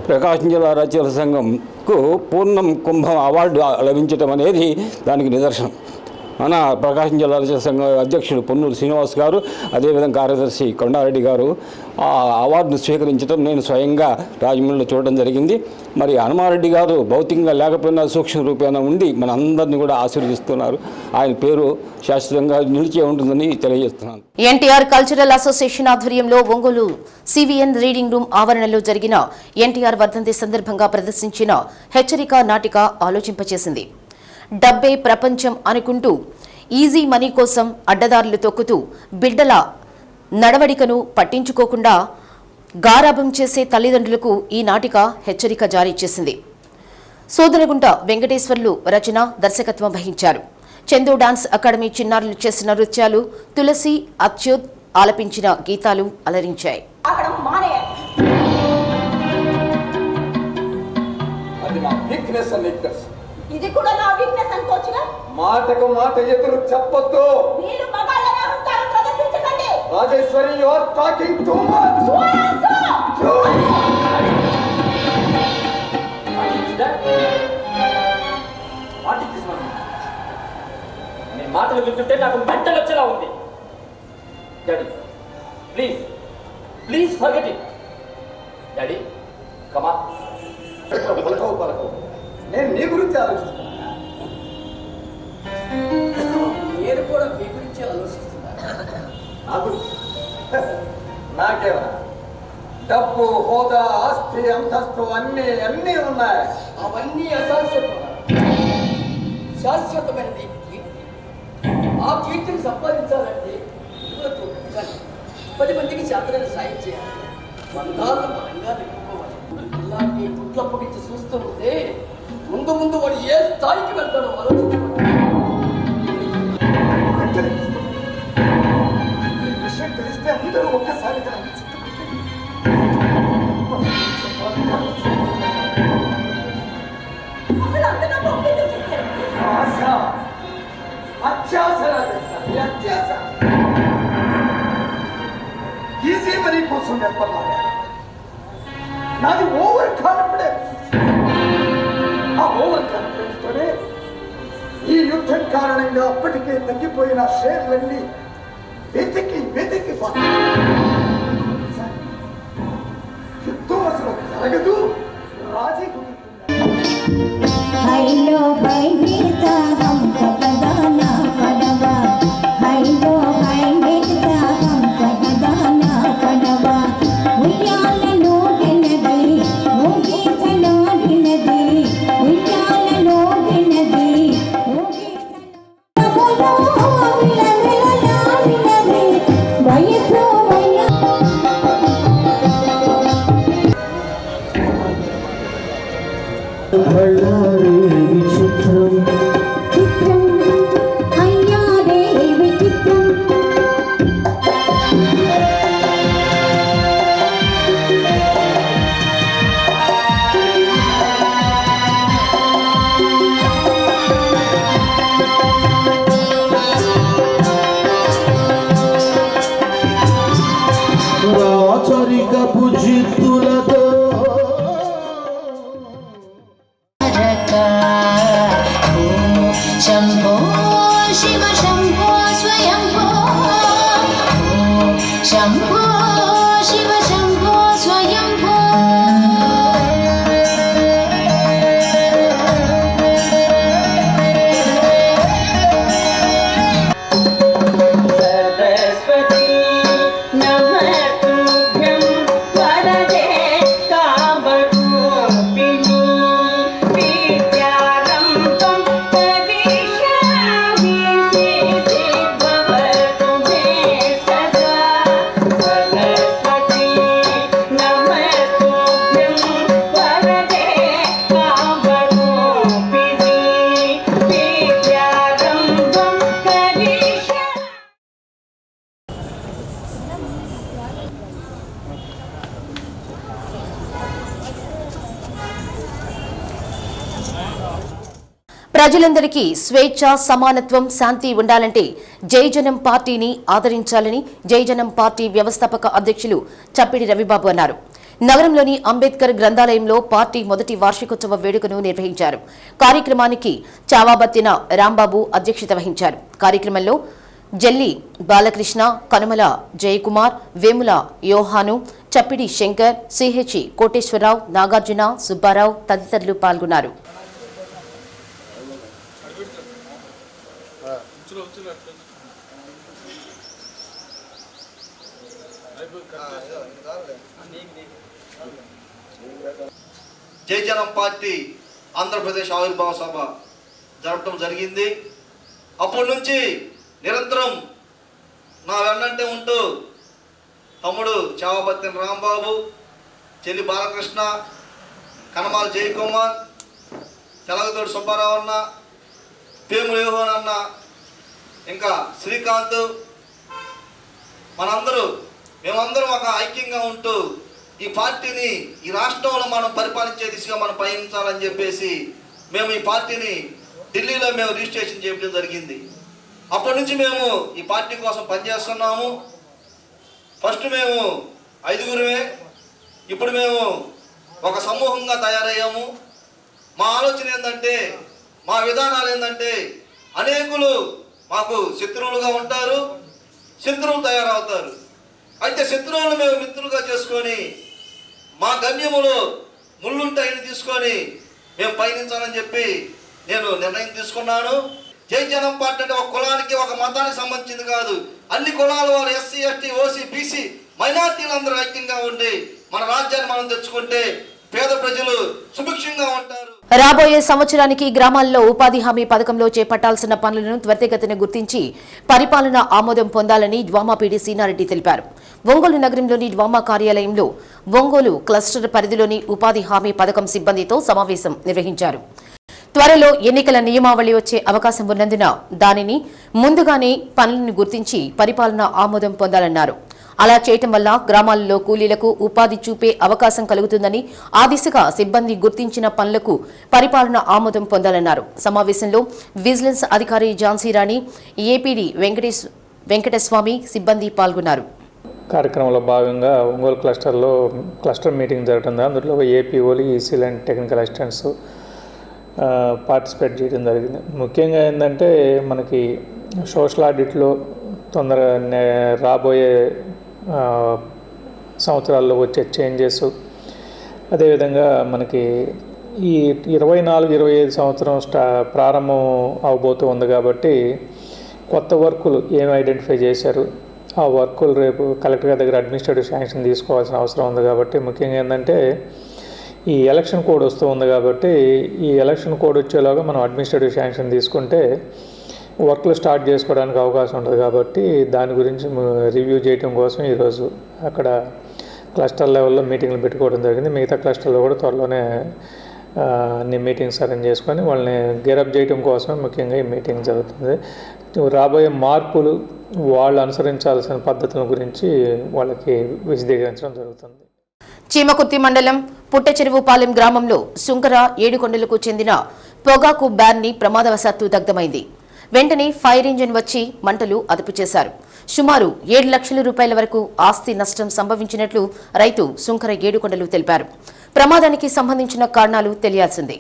ప్రకాశం జిల్లా రచయితల సంఘంకు పూర్ణం కుంభం అవార్డు లభించడం అనేది దానికి నిదర్శనం. మన ప్రకాశం జిల్లా రచయితల సంఘం అధ్యక్షుడు పొన్నూరు శ్రీనివాస్ గారు, అదేవిధంగా కార్యదర్శి కొండారెడ్డి గారు ఆ అవార్డును స్వీకరించడం నేను స్వయంగా రాజమండ్రిలో చూడడం జరిగింది. మరి హనుమారెడ్డి గారు భౌతికంగా లేకపోయినా సూక్ష్మ రూపేణ ఉండి మన అందరినీ కూడా ఆశీర్వదిస్తున్నారు. ఆయన పేరు శాశ్వతంగా నిలిచే ఉంటుందని తెలియజేస్తున్నాను. ఎన్టీఆర్ కల్చరల్ అసోసియేషన్ ఆధ్వర్యంలో ఒంగోలు సివిఎన్ రీడింగ్ రూమ్ ఆవరణలో జరిగిన ఎన్టీఆర్ వర్ధంతి సందర్భంగా ప్రదర్శించిన హెచ్చరిక నాటిక ఆలోచింపచేసింది. డబ్బే ప్రపంచం అనుకుంటూ ఈజీ మనీ కోసం అడ్డదారులు తొక్కుతూ బిడ్డల నడవడికను పట్టించుకోకుండా గారాబం చేసే తల్లిదండ్రులకు ఈ నాటిక హెచ్చరిక జారీ చేసింది. సోదరగుంట వెంకటేశ్వర్లు రచన, దర్శకత్వం వహించారు. చందు డాన్స్ అకాడమీ చిన్నారులు చేసిన నృత్యాలు, తులసి, అచ్యుత్ ఆలపించిన గీతాలు అలరించాయి. ఇది కూడా నా వీక్నెస్ అనుకోవచ్చుగా. మాటకు మాట ఎదురు చెప్పొద్దు. మీరు మగాళ్ళనే ఉంటారు, ప్రదర్శించకండి. Rajeswari, you are talking too much. నీ మాటలు వింటుంటే నాకు మెంటల్ వచ్చేలా ఉంది. Daddy please please forget it. Daddy కమా. నేను నీ గురించి ఆలోచిస్తాను. నేను కూడా మీ గురించి ఆలోచిస్తున్నాను. నాకేమా డబ్బు, హోదా, ఆస్తి, అంతస్తు అన్నీ ఉన్నాయి. అవన్నీ శాశ్వతమైనది కీర్తి. ఆ కీర్తిని సంపాదించాలంటే 10 మందికి చేతనైన సాయం చేయాలి. బంధాలను బలంగా నిలుపుకోవాలి. ఇలాంటి పుట్లప్పగించి చూస్తూ ఉంటే ముందు ముందు వాడు ఏ స్థాయికి వెళ్తాడో ఆలోచించుకోండి. విషయం తెలిస్తే అందరూ ఒక్కసారిగా అసలు అంతగా పంపిణీ చేశారు. ఆశ, అత్యాశ రాజేస్తాను, అత్యాశ. ఈజీ మనీ కోసం నేర్పడలేదు. నాది ఓవర్ కాన్ఫిడెన్స్. ఆ ఓవర్ కాన్ఫిడెన్స్ తోనే ఈ యుద్ధం కారణంగా అప్పటికే తగ్గిపోయిన షేర్లన్నీ వెతికి యుద్ధం అసలు జరగదు, రాజీ शंभो शिव शंभो स्वयंभो शंभो शिव शंभो स्वयंभो सरस्वती नमस्तुभ्यं वरदे कामरूपिणी विद्यारम्भं करिष्यामि सिद्धिर्भवतु मे सदा। सरस्वती नमस्तुभ्यं वरदे कामरूपिणी विद्यारम्भं करिष्यामि। ప్రజలందరికీ స్వేచ్ఛ, సమానత్వం, శాంతి ఉండాలంటే జయజనం పార్టీని ఆదరించాలని జయజనం పార్టీ వ్యవస్థాపక అధ్యక్షులు చప్పిడి రవిబాబు అన్నారు. నగరంలోని అంబేద్కర్ గ్రంథాలయంలో పార్టీ మొదటి వార్షికోత్సవ వేడుకను నిర్వహించారు. కార్యక్రమానికి చావాబత్తిన రాంబాబు అధ్యక్షత వహించారు. కార్యక్రమంలో జల్లి బాలకృష్ణ, కనుమల జయకుమార్, వేముల యోహాను, చప్పిడి శంకర్, సిహెచ్ కోటేశ్వరరావు, నాగార్జున, సుబ్బారావు తదితరులు పాల్గొన్నారు. జయజనం పార్టీ ఆంధ్రప్రదేశ్ ఆవిర్భావ సభ జరపడం జరిగింది. అప్పటి నుంచి నిరంతరం నా వెన్నంటే ఉంటూ తమ్ముడు చావబత్తిన రాంబాబు, చెల్లి బాలకృష్ణ, కనమాల జయకుమార్, తెలగతోటి సుబ్బారావు అన్న, పేముల యోహన్ అన్న, ఇంకా శ్రీకాంత్, మేమందరం ఒక ఐక్యంగా ఉంటూ ఈ పార్టీని ఈ రాష్ట్రంలో మనం పరిపాలించే దిశగా మనం పయనించాలని చెప్పేసి మేము ఈ పార్టీని ఢిల్లీలో మేము రిజిస్ట్రేషన్ చేయడం జరిగింది. అప్పటి నుంచి మేము ఈ పార్టీ కోసం పనిచేస్తున్నాము. ఫస్ట్ మేము 5గురమే, ఇప్పుడు మేము ఒక సమూహంగా తయారయ్యాము. మా ఆలోచన ఏంటంటే, మా విధానాలు ఏంటంటే, అనేకులు మాకు శత్రువులుగా ఉంటారు, శత్రువులు తయారవుతారు. అయితే శత్రువులను మేము మిత్రులుగా చేసుకొని మా గమ్యములో ముళ్ళుంటాయని తీసుకొని మేము పయనించాలని చెప్పి నేను నిర్ణయం తీసుకున్నాను. జై జనం పార్టీ అంటే ఒక కులానికి ఒక మతానికి సంబంధించింది కాదు. అన్ని కులాల వారు ఎస్సీ, ఎస్టీ, ఓసీ, బీసీ మైనార్టీలందరూ ఐక్యంగా ఉండి మన రాజ్యాన్ని మనం తెచ్చుకుంటే పేద ప్రజలు సుభిక్షంగా ఉంటారు. రాబోయే సంవత్సరానికి గ్రామాల్లో ఉపాధి హామీ పథకంలో చేపట్టాల్సిన పనులను త్వరితగతిన గుర్తించి పరిపాలన ఆమోదం పొందాలని డ్వామా పీడీ సీనారెడ్డి తెలిపారు. ఒంగోలు నగరంలోని డ్వామా కార్యాలయంలో ఒంగోలు క్లస్టర్ పరిధిలోని ఉపాధి హామీ పథకం సిబ్బందితో సమావేశం నిర్వహించారు. త్వరలో ఎన్నికల నియమావళి వచ్చే అవకాశం ఉన్నందున దానిని ముందుగానే పనులను గుర్తించి పరిపాలన ఆమోదం పొందాలన్నారు. అలా చేయటం వల్ల గ్రామాల్లో కూలీలకు ఉపాధి చూపే అవకాశం కలుగుతుందని, ఆ దిశగా సిబ్బంది గుర్తించిన పనులకు పరిపాలన ఆమోదం పొందాలన్నారు. సమావేశంలో విజిలెన్స్ అధికారి ఝాన్సీరాణి, ఏపీడీ వెంకటస్వామి సిబ్బంది పాల్గొన్నారు. కార్యక్రమంలో భాగంగా ఒంగోలు క్లస్టర్లో క్లస్టర్ మీటింగ్ జరగడం, అందులో ఏపీఓలు, ఈసీలు అండ్ టెక్నికల్ అసిస్టెంట్స్ పార్టిసిపేట్ చేయడం జరిగింది. ముఖ్యంగా ఏంటంటే మనకి సోషల్ ఆడిట్లో తొందరగా రాబోయే సంవత్సరాల్లో వచ్చే చేంజెస్, అదేవిధంగా మనకి ఈ 24-25 సంవత్సరం ప్రారంభం అవబోతూ ఉంది కాబట్టి కొత్త వర్కులు ఏమి ఐడెంటిఫై చేశారు, ఆ వర్కులు రేపు కలెక్టర్ గారి దగ్గర అడ్మినిస్ట్రేటివ్ శాంక్షన్ తీసుకోవాల్సిన అవసరం ఉంది. కాబట్టి ముఖ్యంగా ఏంటంటే ఈ ఎలక్షన్ కోడ్ వస్తూ ఉంది కాబట్టి ఈ ఎలక్షన్ కోడ్ వచ్చేలాగా మనం అడ్మినిస్ట్రేటివ్ శాంక్షన్ తీసుకుంటే వర్క్లు స్టార్ట్ చేసుకోవడానికి అవకాశం ఉంటుంది. కాబట్టి దాని గురించి రివ్యూ చేయడం కోసం ఈరోజు అక్కడ క్లస్టర్ లెవెల్లో మీటింగ్లు పెట్టుకోవడం జరిగింది. మిగతా క్లస్టర్లో కూడా త్వరలోనే అన్ని మీటింగ్స్ అరేంజ్ చేసుకొని వాళ్ళని గేరప్ చేయడం కోసమే ముఖ్యంగా ఈ మీటింగ్ జరుగుతుంది. రాబోయే మార్పులు, వాళ్ళు అనుసరించాల్సిన పద్ధతుల గురించి వాళ్ళకి విశదీకరించడం జరుగుతుంది. చీమకుర్తి మండలం పుట్టచెరువుపాలెం గ్రామంలో సుంకర ఏడుకొండలకు చెందిన పొగాకు బ్యాన్ని ప్రమాదవశాత్తు దగ్ధమైంది. వెంటనే ఫైర్ ఇంజిన్ వచ్చి మంటలు అదుపు చేశారు. సుమారు 7 లక్షల రూపాయల వరకు ఆస్తి నష్టం సంభవించినట్లు రైతు సుంకర ఏడుకొండలు తెలిపారు. ప్రమాదానికి సంబంధించిన కారణాలు తెలియాల్సిందే.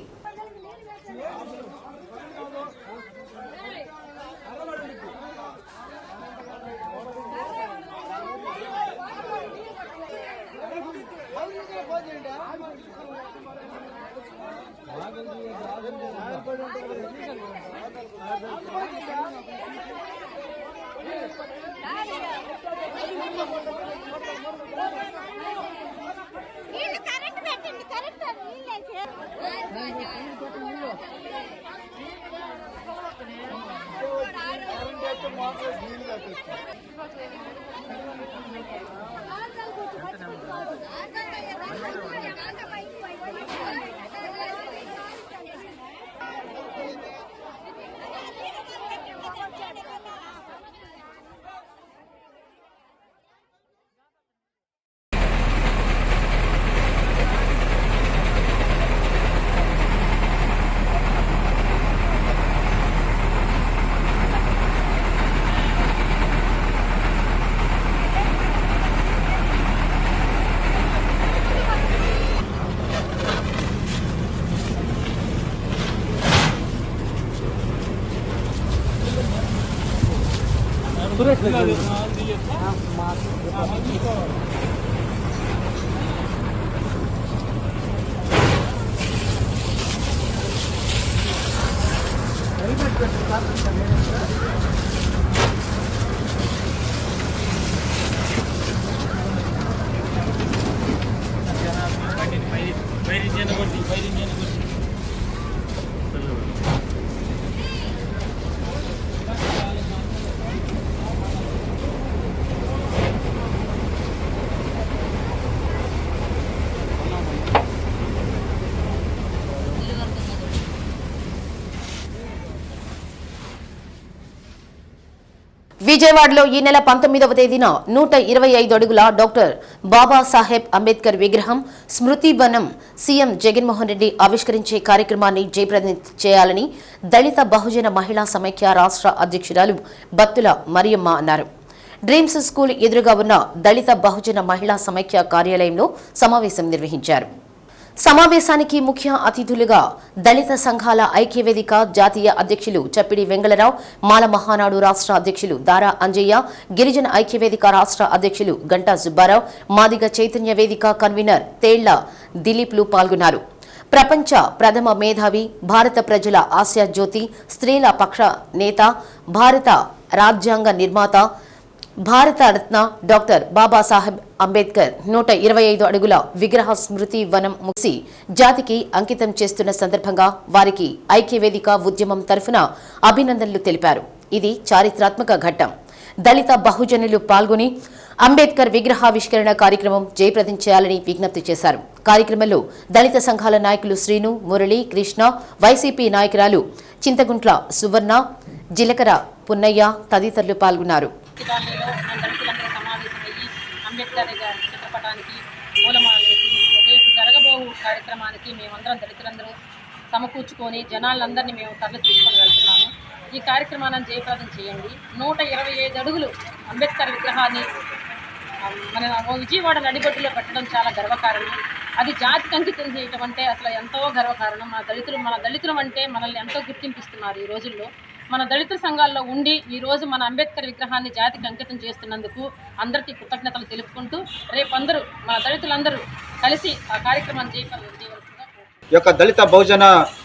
విజయవాడలో ఈ నెల 19వ తేదీన 125 అడుగుల డాక్టర్ బాబాసాహెబ్ అంబేద్కర్ విగ్రహం స్మృతి వనం సీఎం జగన్మోహన్ రెడ్డి ఆవిష్కరించే కార్యక్రమాన్ని జయప్రదం చేయాలని దళిత బహుజన మహిళా సమైక్య రాష్ట్ర అధ్యక్షురాలు బత్తుల మరియమ్మ అన్నారు. డ్రీమ్స్ స్కూల్ ఎదురుగా ఉన్న దళిత బహుజన మహిళా సమైక్య కార్యాలయంలో సమావేశం నిర్వహించారు. సమావేశానికి ముఖ్య అతిథులుగా దళిత సంఘాల ఐక్యవేదిక జాతీయ అధ్యక్షులు చప్పిడి వెంగళరావు, మాల మహానాడు రాష్ట్ర అధ్యక్షులు దారా అంజయ్య, గిరిజన ఐక్యవేదిక రాష్ట్ర అధ్యక్షులు గంటా సుబ్బారావు, మాదిగ చైతన్య వేదిక కన్వీనర్ తేళ్ల దిలీప్లు పాల్గొన్నారు. ప్రపంచ ప్రథమ మేధావి, భారత ప్రజల ఆశాజ్యోతి, స్త్రీల పక్ష నేత, భారత రాజ్యాంగ నిర్మాత, భారత రత్న డాక్టర్ బాబాసాహెబ్ అంబేద్కర్ 125 అడుగుల విగ్రహ స్మృతి వనం ముగిసి జాతికి అంకితం చేస్తున్న సందర్భంగా వారికి ఐక్యవేదిక ఉద్యమం తరఫున అభినందనలు తెలిపారు. ఇది చారిత్రాత్మక ఘట్టం. దళిత బహుజనులు పాల్గొని అంబేద్కర్ విగ్రహావిష్కరణ కార్యక్రమం జయప్రదం చేయాలని విజ్ఞప్తి చేశారు. కార్యక్రమంలో దళిత సంఘాల నాయకులు శ్రీను, మురళి, కృష్ణ, వైసీపీ నాయకురాలు చింతగుంట్ల సువర్ణ, జిలకర పున్నయ్య తదితరులు పాల్గొన్నారు. అంబేద్కర్ గారి చిత్రపటానికి పూలమాలేసి రేపు జరగబోవు కార్యక్రమానికి మేమందరం దళితులందరూ సమకూర్చుకొని జనాలందరినీ మేము తరలి తీసుకొని వెళ్తున్నాము. ఈ కార్యక్రమాన్ని జయప్రదం చేయండి. 125 అడుగులు అంబేద్కర్ విగ్రహాన్ని మన విజయవాడ నడిబొడ్డులో పెట్టడం చాలా గర్వకారణం. అది జాతికి అంకితం చేయటం అంటే అసలు ఎంతో గర్వకారణం. మన దళితులం అంటే మనల్ని ఎంతో గుర్తింపిస్తున్నారు. ఈ రోజుల్లో మన దళిత సంఘాల్లో ఉండి ఈరోజు మన అంబేద్కర్ విగ్రహాన్ని జాతికి అంకితం చేస్తున్నందుకు అందరికీ కృతజ్ఞతలు తెలుపుకుంటూ రేపు అందరూ మన దళితులందరూ కలిసి ఆ కార్యక్రమాన్ని చేయవలసిందిగా ఈ యొక్క దళిత బహుజన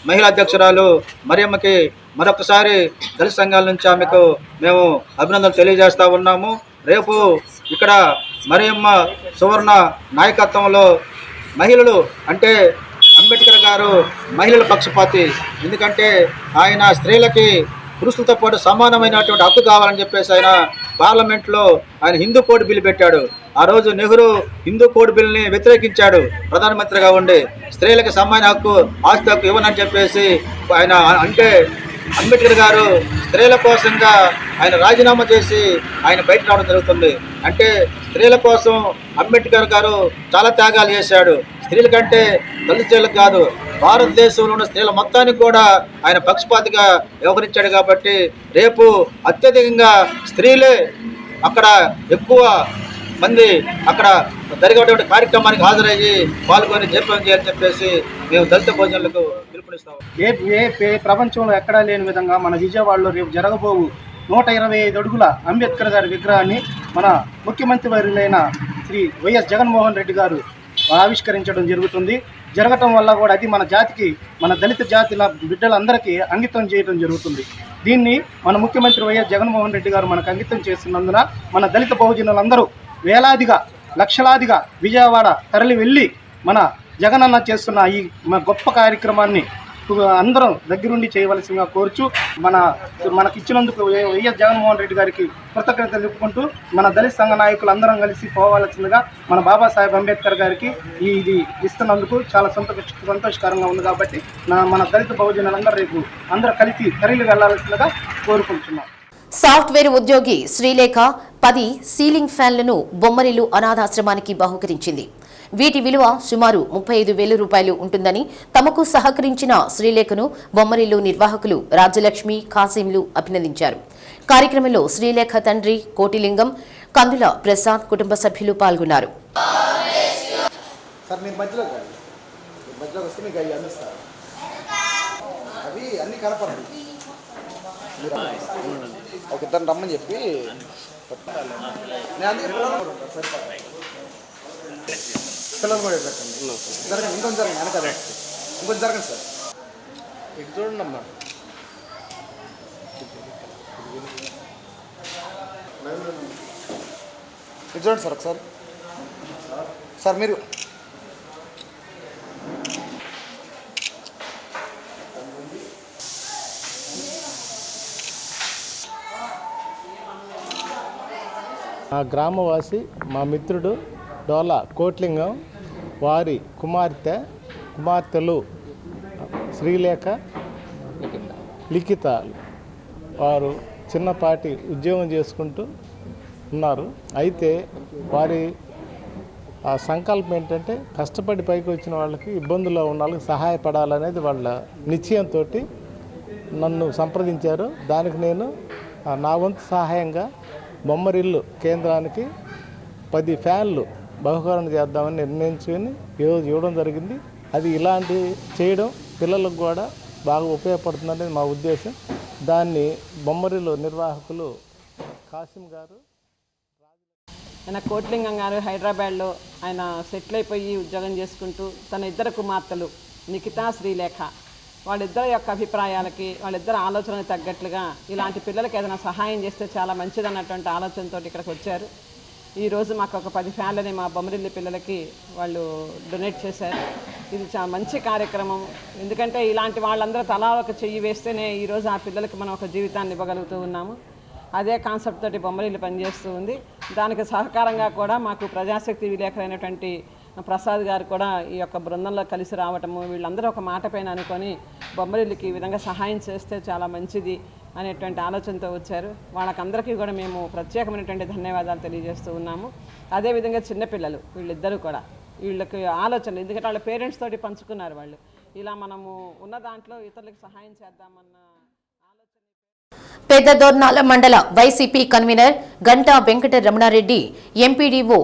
మహిళా అధ్యక్షురాలు మరియమ్మకి మరొకసారి దళిత సంఘాల నుంచి ఆమెకు మేము అభినందనలు తెలియజేస్తూ ఉన్నాము. రేపు ఇక్కడ మరియమ్మ సువర్ణ నాయకత్వంలో మహిళలు అంటే అంబేద్కర్ గారు మహిళల పక్షపాతి. ఎందుకంటే ఆయన స్త్రీలకి పురుషులతో పాటు సమానమైనటువంటి హక్కు కావాలని చెప్పేసి ఆయన పార్లమెంట్లో ఆయన హిందూ కోడ్ బిల్ పెట్టాడు. ఆ రోజు నెహ్రూ హిందూ కోడ్ బిల్ని వ్యతిరేకించాడు ప్రధానమంత్రిగా ఉండి. స్త్రీలకు సమాన హక్కు, ఆస్తి హక్కు ఇవ్వనని చెప్పేసి ఆయన అంటే అంబేద్కర్ గారు స్త్రీల కోసంగా ఆయన రాజీనామా చేసి ఆయన బయట రావడం జరుగుతుంది. అంటే స్త్రీల కోసం అంబేద్కర్ గారు చాలా త్యాగాలు చేశాడు. స్త్రీల కంటే దళిత స్త్రీలకు కాదు, భారతదేశంలో ఉన్న స్త్రీల మొత్తానికి కూడా ఆయన పక్షపాతిగా వ్యవహరించాడు. కాబట్టి రేపు అత్యధికంగా స్త్రీలే అక్కడ ఎక్కువ మంది అక్కడ జరిగేటువంటి కార్యక్రమానికి హాజరయ్యి పాల్గొని జయప్రదం చేయాలని చెప్పేసి మేము దళిత భోజనాలకు పిలుపునిస్తాము. ఏ ప్రపంచంలో ఎక్కడా లేని విధంగా మన విజయవాడలో రేపు జరగబోవు 125 అడుగుల అంబేద్కర్ గారి విగ్రహాన్ని మన ముఖ్యమంత్రి వర్యులైన శ్రీ వైఎస్ జగన్మోహన్ రెడ్డి గారు ఆవిష్కరించడం జరగటం వల్ల కూడా అది మన జాతికి, మన దళిత జాతిల బిడ్డలందరికీ అంకితం చేయడం జరుగుతుంది. దీన్ని మన ముఖ్యమంత్రి వైఎస్ జగన్మోహన్ రెడ్డి గారు మనకు అంకితం చేస్తున్నందున మన దళిత బహుజనులందరూ వేలాదిగా, లక్షలాదిగా విజయవాడ తరలి వెళ్ళి మన జగనన్న చేస్తున్న ఈ గొప్ప కార్యక్రమాన్ని అందరం దగ్గరుండి చేయవలసిందిగా కోరుచు మనకి ఇచ్చినందుకు వైఎస్ జగన్మోహన్ రెడ్డి గారికి కృతజ్ఞతలు తెలుపుకుంటూ మన దళిత సంఘ నాయకులు అందరం కలిసి పోవాల్సిందిగా మన బాబాసాహెబ్ అంబేద్కర్ గారికి ఇది ఇస్తున్నందుకు చాలా సంతోషకరంగా ఉంది. కాబట్టి మన దళిత బహుజనులందరూ రేపు అందరూ కలిసి తరలి వెళ్లాల్సిందిగా కోరుకుంటున్నాం. సాఫ్ట్వేర్ ఉద్యోగి శ్రీలేఖ 10 సీలింగ్ ఫ్యాన్లను బొమ్మరిల్లు అనాథాశ్రమానికి బహూకరించింది. వీటి విలువ సుమారు 35,000 రూపాయలు ఉంటుందని తమకు సహకరించిన శ్రీలేఖను బొమ్మరిల్లు నిర్వాహకులు రాజ్యలక్ష్మి, కాసింలు అభినందించారు. కార్యక్రమంలో శ్రీలేఖ తండ్రి కోటిలింగం, కందుల ప్రసాద్ కుటుంబ సభ్యులు పాల్గొన్నారు. ఒక ఇద్దరు రమ్మని చెప్పి పిల్లలు కూడా పెట్టండి. జరగండి, ఇంకొంచెం జరగండి, వెనకాల ఇంకొంచెం జరగండి సార్. ఇటు చూడండి అమ్మా. ఇటు చూడండి సార్ ఒకసారి. సార్ మీరు మా గ్రామవాసి, మా మిత్రుడు డోలా కోట్లింగం, వారి కుమార్తెలు శ్రీలేఖ, లిఖిత వారు చిన్నపాటి ఉద్యోగం చేసుకుంటూ ఉన్నారు. అయితే వారి ఆ సంకల్పం ఏంటంటే కష్టపడి పైకి వచ్చిన వాళ్ళకి, ఇబ్బందుల్లో ఉన్న వాళ్ళకి సహాయపడాలనేది వాళ్ళ నిశ్చయంతో నన్ను సంప్రదించారు. దానికి నేను నా వంతు సహాయంగా బొమ్మరిల్లు కేంద్రానికి 10 ఫ్యాన్లు బహుకరణ చేద్దామని నిర్ణయించుకొని ఈరోజు ఇవ్వడం జరిగింది. అది ఇలాంటి చేయడం పిల్లలకు కూడా బాగా ఉపయోగపడుతుందనేది మా ఉద్దేశం. దాన్ని బొమ్మరిల్లు నిర్వాహకులు కాసిం గారు, ఆయన కోట్లింగం గారు హైదరాబాద్లో ఆయన సెటిల్ అయిపోయి ఉద్యోగం చేసుకుంటూ తన ఇద్దరు కుమార్తెలు నిఖిత, శ్రీలేఖ వాళ్ళిద్దరి యొక్క అభిప్రాయాలకి, వాళ్ళిద్దరు ఆలోచనలకు తగ్గట్లుగా ఇలాంటి పిల్లలకి ఏదైనా సహాయం చేస్తే చాలా మంచిదన్నటువంటి ఆలోచనతో ఇక్కడికి వచ్చారు. ఈరోజు మాకు ఒక 10 ఫ్యాన్లని మా బొమ్మరిల్లి పిల్లలకి వాళ్ళు డొనేట్ చేశారు. ఇది చాలా మంచి కార్యక్రమం. ఎందుకంటే ఇలాంటి వాళ్ళందరూ తలా ఒక చెయ్యి వేస్తేనే ఈరోజు ఆ పిల్లలకి మనం ఒక జీవితాన్ని ఇవ్వగలుగుతూ ఉన్నాము. అదే కాన్సెప్ట్ తోటి బొమ్మరిల్లు పనిచేస్తూ ఉంది. దానికి సహకారంగా కూడా మాకు ప్రజాశక్తి విలేకరైనటువంటి ప్రసాద్ గారు కూడా ఈ యొక్క బృందంలో కలిసి రావటము, వీళ్ళందరూ ఒక మాట పైన అనుకొని బొమ్మరిల్లుకి ఈ విధంగా సహాయం చేస్తే చాలా మంచిది అనేటువంటి ఆలోచనతో వచ్చారు. వాళ్ళకందరికీ కూడా మేము ప్రత్యేకమైనటువంటి ధన్యవాదాలు తెలియజేస్తూ ఉన్నాము. అదేవిధంగా చిన్నపిల్లలు వీళ్ళిద్దరూ కూడా వీళ్ళకి ఆలోచనలు, ఎందుకంటే వాళ్ళ పేరెంట్స్ తోటి పంచుకున్నారు. వాళ్ళు ఇలా మనము ఉన్న దాంట్లో ఇతరులకు సహాయం చేద్దామన్న పెద్ద దోర్నాల మండల YCP convener Ganta Venkata Ramanareddy, MPDO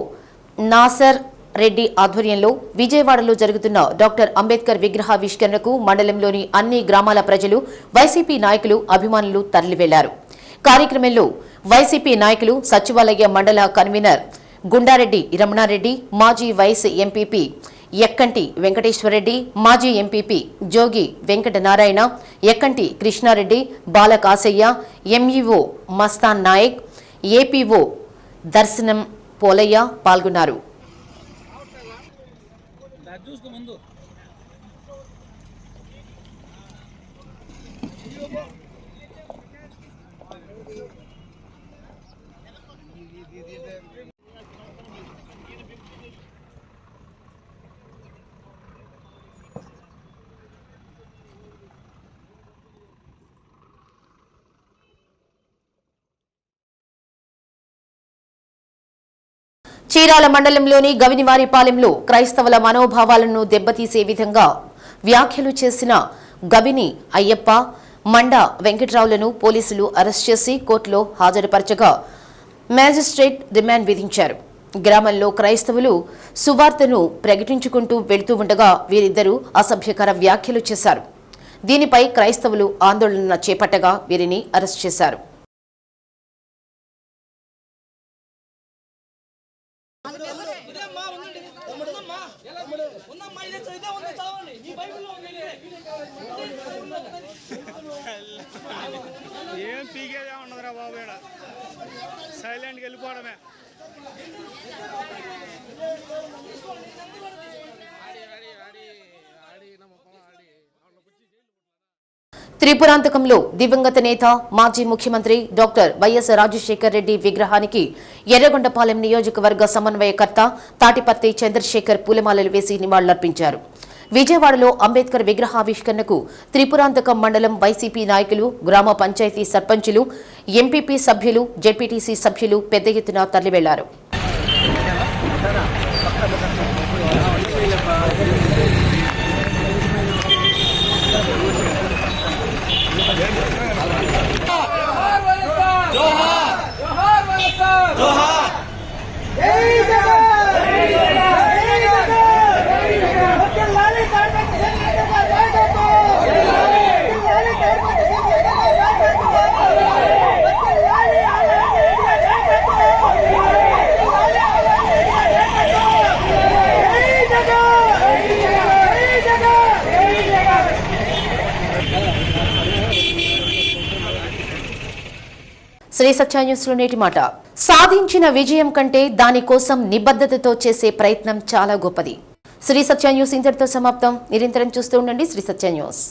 Nasar Reddy ఆధ్వర్యంలో విజయవాడలో జరుగుతున్న డాక్టర్ అంబేద్కర్ విగ్రహావిష్కరణకు మండలంలోని అన్ని గ్రామాల ప్రజలు, వైసీపీ నాయకులు, అభిమానులు తరలివెళ్లారు. కార్యక్రమంలో వైసీపీ నాయకులు, సచివాలయ మండల కన్వీనర్ గుండారెడ్డి రమణారెడ్డి, మాజీ వైస్ ఎంపీపీ ఎక్కంటి వెంకటేశ్వరరెడ్డి, మాజీ ఎంపీపీ జోగి వెంకటనారాయణ, ఎక్కంటి కృష్ణారెడ్డి, బాలకాసయ్య, ఎంఈఓ మస్తాన్ నాయక్, ఏపీఓ దర్శనం పోలయ్య పాల్గొన్నారు. చీరాల మండలంలోని గవినివారిపాలెంలో క్రైస్తవుల మనోభావాలను దెబ్బతీసే విధంగా వ్యాఖ్యలు చేసిన గవిని అయ్యప్ప, మండ వెంకట్రావులను పోలీసులు అరెస్ట్ చేసి కోర్టులో హాజరుపరచగా మ్యాజిస్ట్రేట్ రిమాండ్ విధించారు. గ్రామంలో క్రైస్తవులు సువార్తను ప్రకటించుకుంటూ వెళుతూ ఉండగా వీరిద్దరూ అసభ్యకర వ్యాఖ్యలు చేశారు. దీనిపై క్రైస్తవులు ఆందోళన చేపట్టగా వీరిని అరెస్ట్ చేశారు. ఏం పీకేదే ఉండదురా బాబు, ఇక్కడ సైలెంట్గా వెళ్ళిపోవడమే. త్రిపురాంతకంలో దివంగత నేత మాజీ ముఖ్యమంత్రి డాక్టర్ వైఎస్ రాజశేఖర్ రెడ్డి విగ్రహానికి ఎర్రగొండపాలెం నియోజకవర్గ సమన్వయకర్త తాటిపర్తి చంద్రశేఖర్ పూలమాలలు వేసి నివాళులర్పించారు. విజయవాడలో అంబేద్కర్ విగ్రహావిష్కరణకు త్రిపురాంతకం మండలం వైసీపీ నాయకులు, గ్రామ పంచాయతీ సర్పంచులు, ఎంపీపీ సభ్యులు, జెడ్పీటీసీ సభ్యులు పెద్ద ఎత్తున తరలివెళ్లారు. శ్రీ సత్య న్యూస్ లో నేటి మాట. సాధించిన విజయం కంటే దానికోసం నిబద్ధతతో చేసే ప్రయత్నం చాలా గొప్పది. శ్రీ సత్య న్యూస్ ఇంతటితో సమాప్తం. నిరంతరం చూస్తూ ఉండండి శ్రీ సత్య న్యూస్.